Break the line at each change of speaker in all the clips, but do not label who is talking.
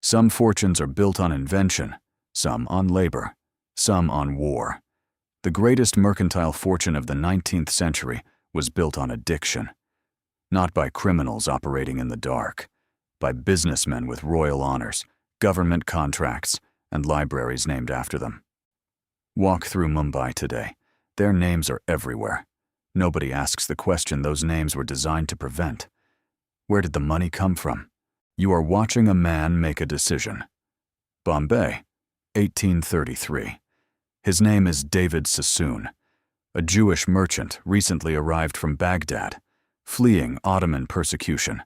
Some fortunes are built on invention, some on labor, some on war. The greatest mercantile fortune of the 19th century was built on addiction. Not by criminals operating in the dark, by businessmen with royal honors, government contracts, and libraries named after them. Walk through Mumbai today. Their names are everywhere. Nobody asks the question those names were designed to prevent. Where did the money come from? You are watching a man make a decision. Bombay, 1833. His name is David Sassoon, a Jewish merchant recently arrived from Baghdad, fleeing Ottoman persecution,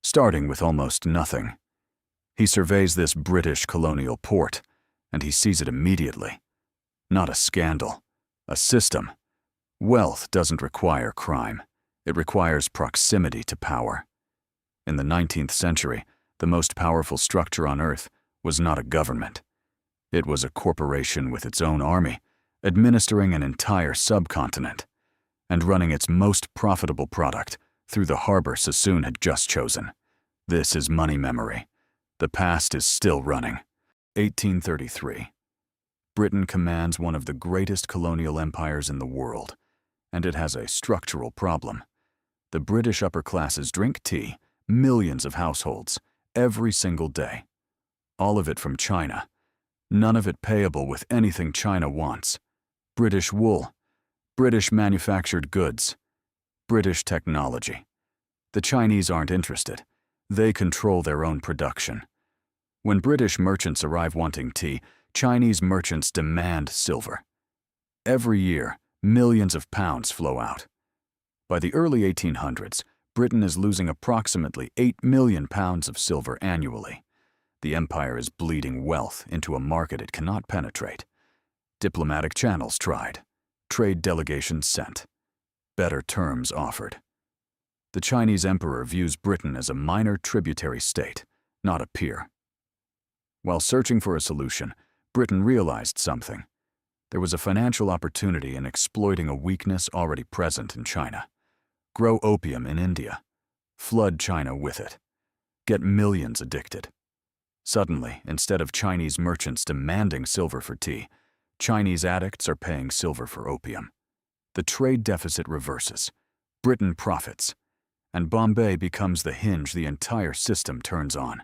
starting with almost nothing. He surveys this British colonial port, and he sees it immediately. Not a scandal, a system. Wealth doesn't require crime. It requires proximity to power. In the 19th century, the most powerful structure on earth was not a government. It was a corporation with its own army, administering an entire subcontinent, and running its most profitable product through the harbor Sassoon had just chosen. This is money memory. The past is still running. 1833. Britain commands one of the greatest colonial empires in the world, and it has a structural problem. The British upper classes drink tea, millions of households, every single day. All of it from China. None of it payable with anything China wants. British wool, British manufactured goods, British technology. The Chinese aren't interested. They control their own production. When British merchants arrive wanting tea, Chinese merchants demand silver. Every year, millions of pounds flow out. By the early 1800s, Britain is losing approximately 8 million pounds of silver annually. The empire is bleeding wealth into a market it cannot penetrate. Diplomatic channels tried. Trade delegations sent. Better terms offered. The Chinese emperor views Britain as a minor tributary state, not a peer. While searching for a solution, Britain realized something. There was a financial opportunity in exploiting a weakness already present in China. Grow opium in India. Flood China with it. Get millions addicted. Suddenly, instead of Chinese merchants demanding silver for tea, Chinese addicts are paying silver for opium. The trade deficit reverses. Britain profits. And Bombay becomes the hinge the entire system turns on.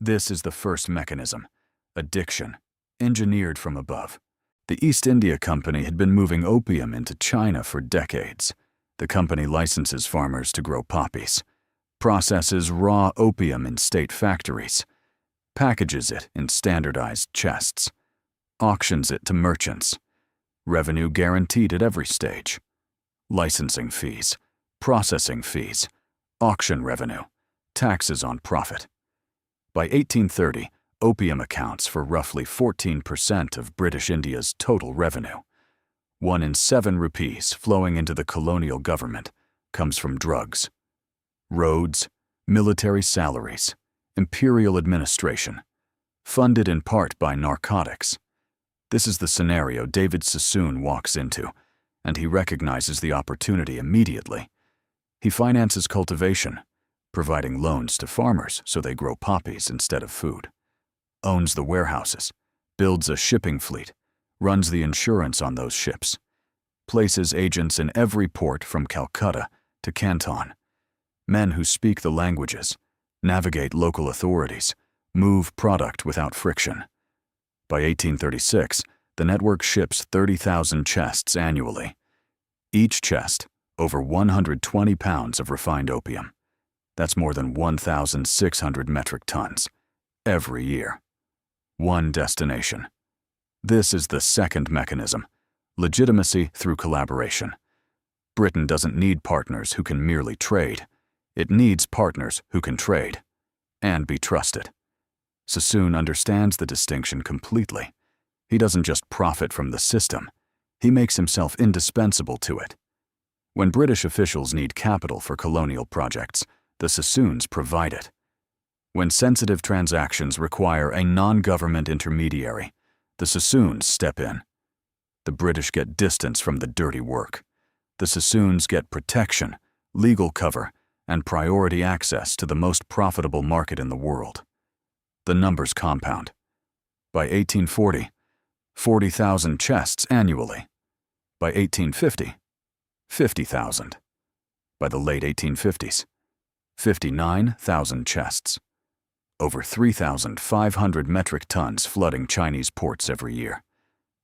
This is the first mechanism, addiction, engineered from above. The East India Company had been moving opium into China for decades. The company licenses farmers to grow poppies, processes raw opium in state factories, packages it in standardized chests, auctions it to merchants. Revenue guaranteed at every stage. Licensing fees, processing fees, auction revenue, taxes on profit. By 1830, opium accounts for roughly 14% of British India's total revenue. 1 in 7 rupees flowing into the colonial government comes from drugs. Roads, military salaries, imperial administration, funded in part by narcotics. This is the scenario David Sassoon walks into, and he recognizes the opportunity immediately. He finances cultivation, providing loans to farmers so they grow poppies instead of food, owns the warehouses, builds a shipping fleet, runs the insurance on those ships, places agents in every port from Calcutta to Canton, men who speak the languages, navigate local authorities, move product without friction. By 1836, the network ships 30,000 chests annually. Each chest, over 120 pounds of refined opium. That's more than 1,600 metric tons, every year. One destination. This is the second mechanism, legitimacy through collaboration. Britain doesn't need partners who can merely trade. It needs partners who can trade and be trusted. Sassoon understands the distinction completely. He doesn't just profit from the system. He makes himself indispensable to it. When British officials need capital for colonial projects, the Sassoons provide it. When sensitive transactions require a non-government intermediary, the Sassoons step in. The British get distance from the dirty work. The Sassoons get protection, legal cover, and priority access to the most profitable market in the world. The numbers compound. By 1840, 40,000 chests annually. By 1850, 50,000. By the late 1850s, 59,000 chests. Over 3,500 metric tons flooding Chinese ports every year.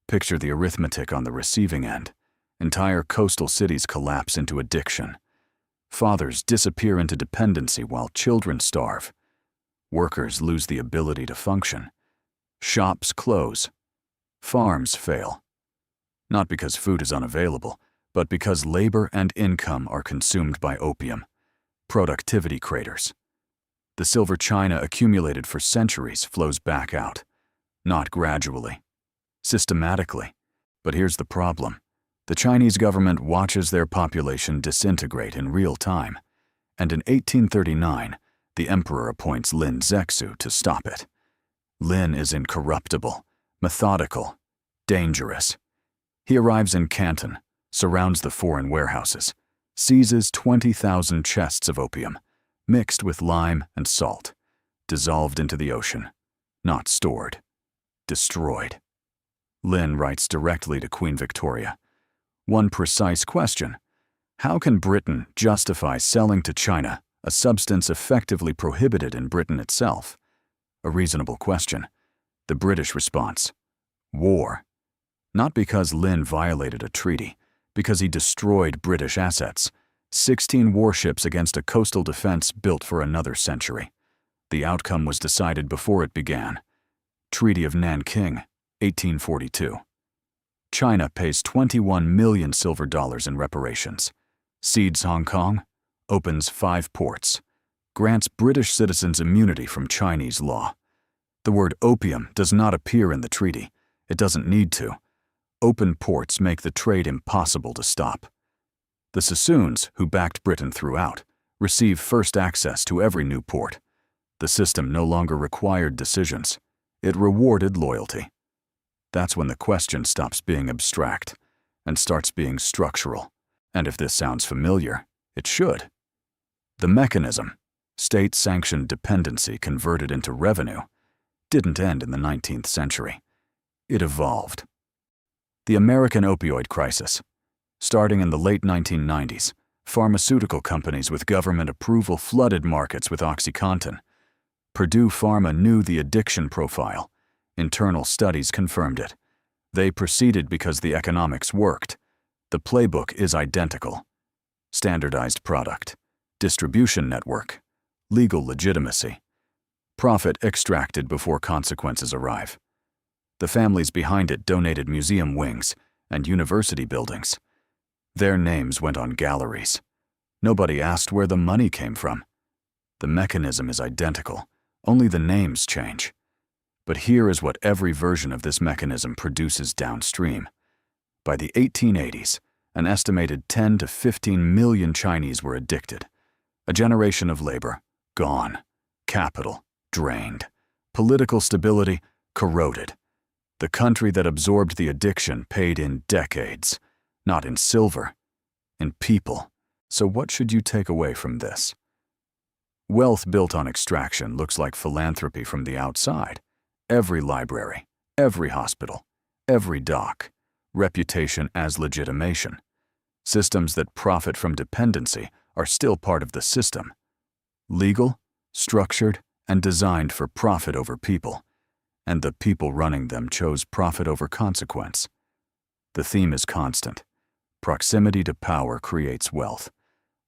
Picture the arithmetic on the receiving end. Entire coastal cities collapse into addiction. Fathers disappear into dependency while children starve. Workers lose the ability to function. Shops close. Farms fail. Not because food is unavailable, but because labor and income are consumed by opium. Productivity craters. The silver china accumulated for centuries flows back out. Not gradually. Systematically. But here's the problem. The Chinese government watches their population disintegrate in real time, and in 1839, the emperor appoints Lin Zexu to stop it. Lin is incorruptible, methodical, dangerous. He arrives in Canton, surrounds the foreign warehouses, seizes 20,000 chests of opium, mixed with lime and salt, dissolved into the ocean, not stored, destroyed. Lin writes directly to Queen Victoria. One precise question: how can Britain justify selling to China a substance effectively prohibited in Britain itself? A reasonable question. The British response: war. Not because Lin violated a treaty, because he destroyed British assets. 16 warships against a coastal defense built for another century. The outcome was decided before it began. Treaty of Nanking, 1842. China pays 21 million silver dollars in reparations. Cedes Hong Kong, opens 5 ports, grants British citizens immunity from Chinese law. The word opium does not appear in the treaty. It doesn't need to. Open ports make the trade impossible to stop. The Sassoons, who backed Britain throughout, receive first access to every new port. The system no longer required decisions. It rewarded loyalty. That's when the question stops being abstract and starts being structural. And if this sounds familiar, it should. The mechanism, state-sanctioned dependency converted into revenue, didn't end in the 19th century. It evolved. The American opioid crisis. Starting in the late 1990s, pharmaceutical companies with government approval flooded markets with OxyContin. Purdue Pharma knew the addiction profile. Internal studies confirmed it. They proceeded because the economics worked. The playbook is identical. Standardized product, distribution network, legal legitimacy, profit extracted before consequences arrive. The families behind it donated museum wings and university buildings. Their names went on galleries. Nobody asked where the money came from. The mechanism is identical, only the names change. But here is what every version of this mechanism produces downstream. By the 1880s, an estimated 10 to 15 million Chinese were addicted. A generation of labor, gone. Capital, drained. Political stability, corroded. The country that absorbed the addiction paid in decades, not in silver, in people. So what should you take away from this? Wealth built on extraction looks like philanthropy from the outside. Every library, every hospital, every dock, reputation as legitimation. Systems that profit from dependency are still part of the system. Legal, structured, and designed for profit over people. And the people running them chose profit over consequence. The theme is constant. Proximity to power creates wealth.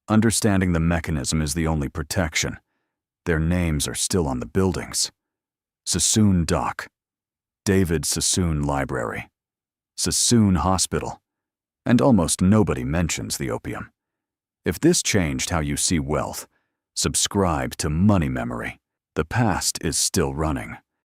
Understanding the mechanism is the only protection. Their names are still on the buildings. Sassoon Dock, David Sassoon Library, Sassoon Hospital, and almost nobody mentions the opium. If this changed how you see wealth, subscribe to Money Memory. The past is still running.